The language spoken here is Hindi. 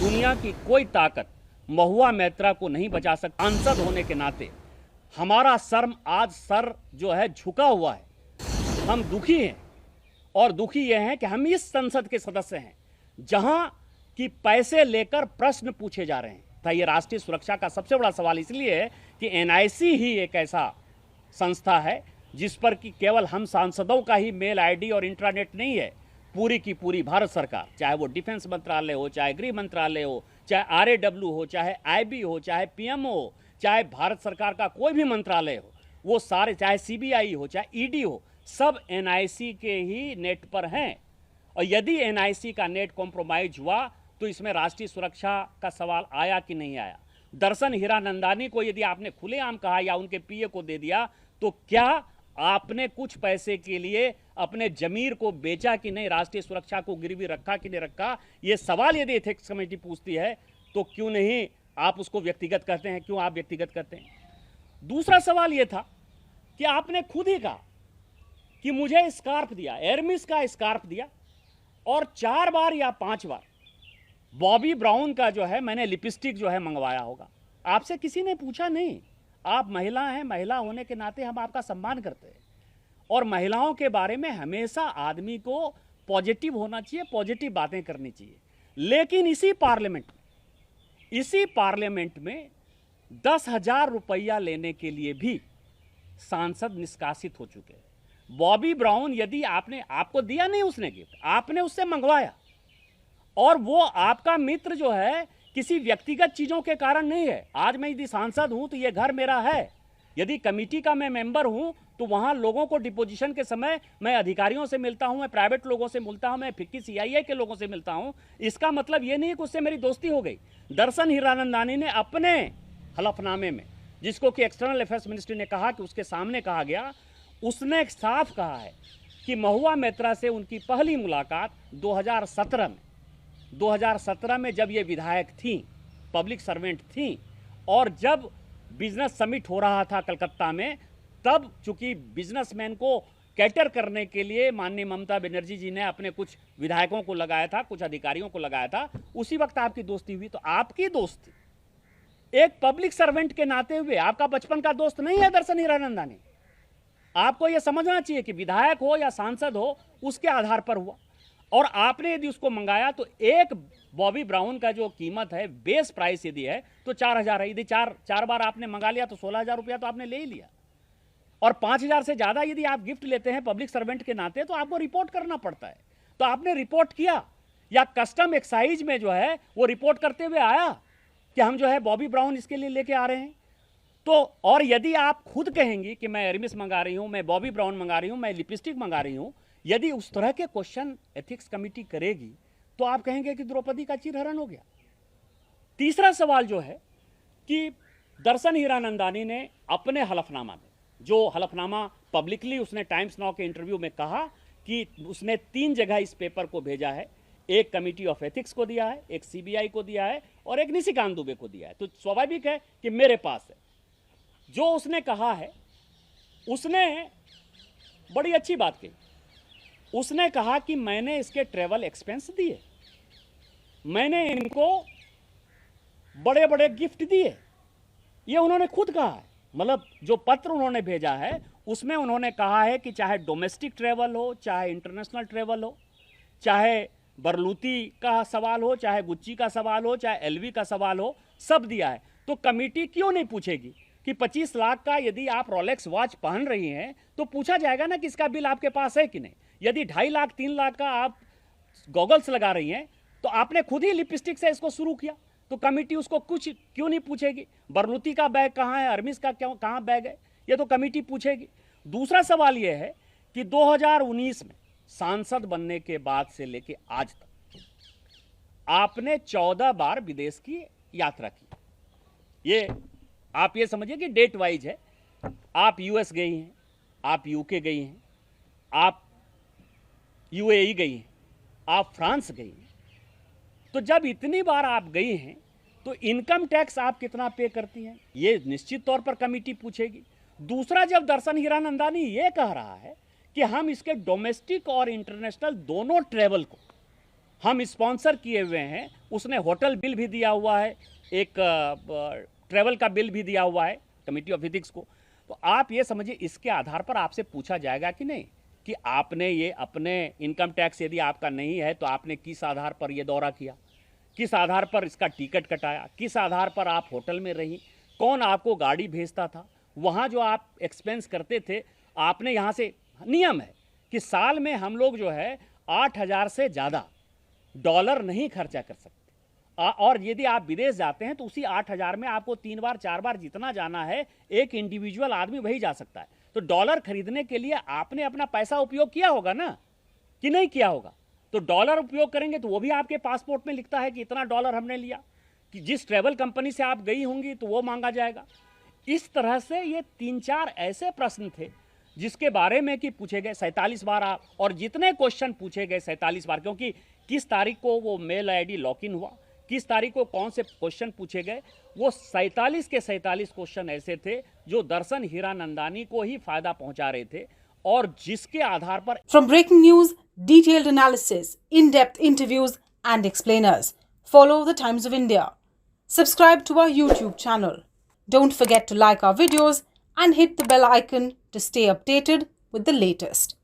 दुनिया की कोई ताकत महुआ मैत्रा को नहीं बचा सकती। सांसद होने के नाते हमारा सर जो है झुका हुआ है। हम दुखी हैं और दुखी यह है कि हम इस संसद के सदस्य हैं जहां कि पैसे लेकर प्रश्न पूछे जा रहे हैं। ये राष्ट्रीय सुरक्षा का सबसे बड़ा सवाल इसलिए है कि एनआईसी ही एक ऐसा संस्था है जिस पर कि केवल हम सांसदों का ही मेल आईडी और इंट्रानेट नहीं है, पूरी की पूरी भारत सरकार, चाहे वो डिफेंस मंत्रालय हो, चाहे गृह मंत्रालय हो, चाहे आरएडब्ल्यू हो, चाहे आईबी हो, चाहे पीएमओ हो, चाहे भारत सरकार का कोई भी मंत्रालय हो, वो सारे, चाहे सीबीआई हो, चाहे ईडी हो, सब एनआईसी के ही नेट पर हैं। और यदि एनआईसी का नेट कॉम्प्रोमाइज हुआ तो इसमें राष्ट्रीय सुरक्षा का सवाल आया कि नहीं आया। दर्शन हीरानंदानी को यदि आपने खुलेआम कहा या उनके पीए को दे दिया तो क्या आपने कुछ पैसे के लिए अपने जमीर को बेचा कि नहीं, राष्ट्रीय सुरक्षा को गिरवी रखा कि नहीं रखा? ये सवाल यदि एथिक्स कमेटी पूछती है तो क्यों नहीं आप उसको व्यक्तिगत कहते हैं, क्यों आप व्यक्तिगत कहते हैं? दूसरा सवाल यह था कि आपने खुद ही कहा कि मुझे स्कार्फ दिया, एरमिस का स्कार्फ दिया, और 4 बार या 5 बार बॉबी ब्राउन का जो है मैंने लिपस्टिक जो है मंगवाया होगा। आपसे किसी ने पूछा नहीं। आप महिला हैं, महिला होने के नाते हम आपका सम्मान करते हैं और महिलाओं के बारे में हमेशा आदमी को पॉजिटिव होना चाहिए, पॉजिटिव बातें करनी चाहिए। लेकिन इसी पार्लियामेंट में 10,000 रुपया लेने के लिए भी सांसद निष्कासित हो चुके हैं। बॉबी ब्राउन यदि आपको दिया नहीं उसने गिफ्ट, आपने उससे मंगवाया, और वो आपका मित्र जो है किसी व्यक्तिगत चीजों के कारण नहीं है। आज मैं यदि सांसद हूं तो ये घर मेरा है, यदि कमेटी का मैं मेंबर हूं तो वहां लोगों को डिपोजिशन के समय मैं अधिकारियों से मिलता हूं, मैं प्राइवेट लोगों से मिलता हूं, मैं फिक्की सीआईए के लोगों से मिलता हूं। इसका मतलब ये नहीं है कि उससे मेरी दोस्ती हो गई। दर्शन हीरानंदानी ने अपने हलफनामे में, जिसको कि एक्सटर्नल अफेयर्स मिनिस्ट्री ने कहा कि उसके सामने कहा गया, उसने साफ कहा है कि महुआ मैत्रा से उनकी पहली मुलाकात 2017 में जब ये विधायक थी, पब्लिक सर्वेंट थी, और जब बिजनेस समिट हो रहा था कलकत्ता में, तब चूंकि बिजनेसमैन को कैटर करने के लिए माननीय ममता बनर्जी जी ने अपने कुछ विधायकों को लगाया था, कुछ अधिकारियों को लगाया था, उसी वक्त आपकी दोस्ती हुई। तो आपकी दोस्ती एक पब्लिक सर्वेंट के नाते हुए, आपका बचपन का दोस्त नहीं है दर्शन हीरानंदानी। आपको यह समझना चाहिए कि विधायक हो या सांसद हो, उसके आधार पर हुआ। और आपने यदि उसको मंगाया तो एक बॉबी ब्राउन का जो कीमत है, बेस प्राइस यदि है तो 4,000 है। यदि चार बार आपने मंगा लिया तो 16,000 रुपया तो आपने ले ही लिया। और 5,000 से ज्यादा यदि आप गिफ्ट लेते हैं पब्लिक सर्वेंट के नाते तो आपको रिपोर्ट करना पड़ता है। तो आपने रिपोर्ट किया, या कस्टम एक्साइज में जो है वो रिपोर्ट करते हुए आया कि हम जो है बॉबी ब्राउन इसके लिए लेके आ रहे हैं? तो और यदि आप खुद कहेंगी कि मैं एरमिस मंगा रही हूं, मैं बॉबी ब्राउन मंगा रही हूं, मैं लिपस्टिक मंगा रही हूं, यदि उस तरह के क्वेश्चन एथिक्स कमेटी करेगी तो आप कहेंगे कि द्रौपदी का चिरहरण हो गया। तीसरा सवाल जो है कि दर्शन हीरानंदानी ने अपने हलफनामा में, जो हलफनामा पब्लिकली उसने टाइम्स नाउ के इंटरव्यू में कहा कि उसने 3 जगह इस पेपर को भेजा है, एक कमिटी ऑफ एथिक्स को दिया है, एक सीबीआई को दिया है और एक निशिकांत दुबे को दिया है। तो स्वाभाविक है कि मेरे पास है। जो उसने कहा है, उसने बड़ी अच्छी बात कही। उसने कहा कि मैंने इसके ट्रेवल एक्सपेंस दिए, मैंने इनको बड़े बड़े गिफ्ट दिए, ये उन्होंने खुद कहा है। मतलब जो पत्र उन्होंने भेजा है उसमें उन्होंने कहा है कि चाहे डोमेस्टिक ट्रेवल हो, चाहे इंटरनेशनल ट्रेवल हो, चाहे बरलूती का सवाल हो, चाहे गुच्ची का सवाल हो, चाहे एलवी का सवाल हो, सब दिया है। तो कमेटी क्यों नहीं पूछेगी कि 25 लाख का यदि आप रोलेक्स वॉच पहन रही हैं तो पूछा जाएगा ना कि इसका बिल आपके पास है कि नहीं। यदि 2.5 लाख 3 लाख का आप गॉगल्स लगा रही हैं तो आपने खुद ही लिपस्टिक से इसको शुरू किया, तो कमेटी उसको कुछ क्यों नहीं पूछेगी? बरलूती का बैग कहाँ है, अरमिस का कहाँ बैग है, ये तो कमेटी पूछेगी। दूसरा सवाल यह है कि 2019 में सांसद बनने के बाद से लेके आज तक आपने 14 बार विदेश की यात्रा की। ये आप ये समझिए कि डेट वाइज है। आप यूएस गई हैं, आप यूके गई हैं, आप यूएई गई हैं, आप फ्रांस गई हैं। तो जब इतनी बार आप गई हैं तो इनकम टैक्स आप कितना पे करती हैं, ये निश्चित तौर पर कमेटी पूछेगी। दूसरा, जब दर्शन हीरानंदानी ये कह रहा है कि हम इसके डोमेस्टिक और इंटरनेशनल दोनों ट्रेवल को हम स्पॉन्सर किए हुए हैं, उसने होटल बिल भी दिया हुआ है, एक ट्रैवल का बिल भी दिया हुआ है कमेटी ऑफ एथिक्स को। तो आप ये समझिए, इसके आधार पर आपसे पूछा जाएगा कि नहीं कि आपने ये अपने इनकम टैक्स यदि आपका नहीं है तो आपने किस आधार पर ये दौरा किया, किस आधार पर इसका टिकट कटाया, किस आधार पर आप होटल में रही, कौन आपको गाड़ी भेजता था, वहाँ जो आप एक्सपेंस करते थे आपने यहाँ से। नियम है कि साल में हम लोग जो है 8,000 से ज़्यादा डॉलर नहीं खर्चा कर सकते, और यदि आप विदेश जाते हैं तो उसी 8,000 में आपको 3 बार 4 बार जितना जाना है एक इंडिविजुअल आदमी वही जा सकता है। तो डॉलर खरीदने के लिए आपने अपना पैसा उपयोग किया होगा ना, कि नहीं किया होगा? तो डॉलर उपयोग करेंगे तो वो भी आपके पासपोर्ट में लिखता है कि इतना डॉलर हमने लिया, कि जिस ट्रैवल कंपनी से आप गई होंगी तो वो मांगा जाएगा। इस तरह से ये 3-4 ऐसे प्रश्न थे जिसके बारे में कि पूछे गए 47 बार आप, और जितने क्वेश्चन पूछे गए 47 बार, क्योंकि किस तारीख को वो मेल आईडी लॉक इन हुआ, किस तारीख को कौन से क्वेश्चन पूछे गए, वो 47 के 47 क्वेश्चन ऐसे थे जो दर्शन हीरानंदानी को ही फायदा पहुंचा रहे थे, और जिसके आधार पर From breaking news, detailed analysis, in-depth interviews and explainers, follow the Times of India. Subscribe to our YouTube channel. Don't forget to like our videos and hit the bell icon to stay updated with the latest.